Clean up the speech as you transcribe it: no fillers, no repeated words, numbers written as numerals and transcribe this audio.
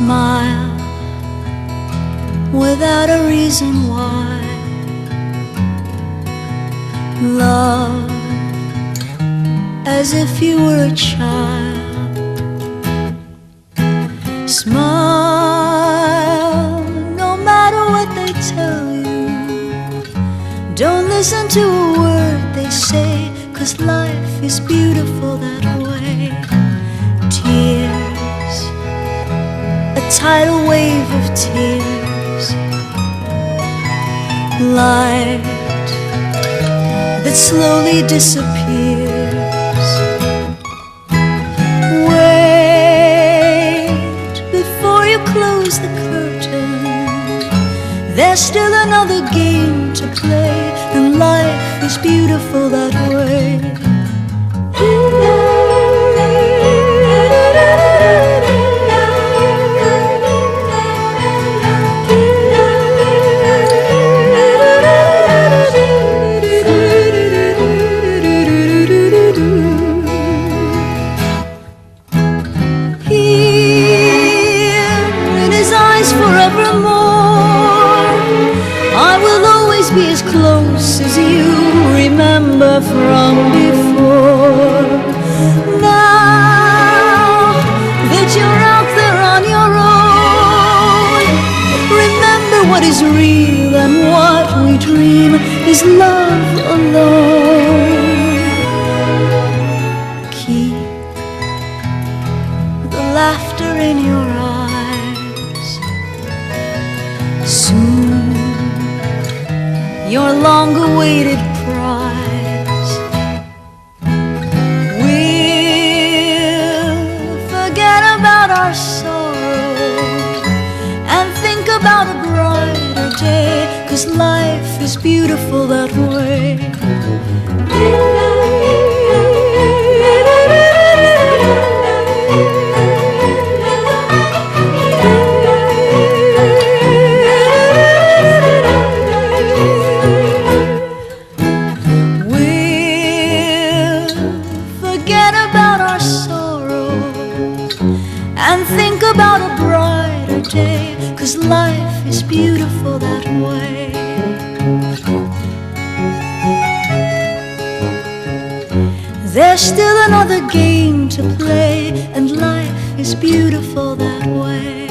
smile without a reason why. Love as if you were a child. Smile no matter what they tell you. Don't listen to a word they say, 'cause life is beautiful that way. Tears, a tidal wave of tears. Light that slowly disappears. Wait before you close the curtain. There's still another game to play, and life is beautiful that way. Forevermore, I will always be as close as you remember from before. Now that you're out there on your own, remember what is real and what we dream is love alone. Keep the laughter in your eyes. Soon, your long-awaited prize will forget about our sorrow and think about a brighter day, 'cause life is beautiful that way. Forget about our sorrow and think about a brighter day, 'cause life is beautiful that way. There's still another game to play, and life is beautiful that way.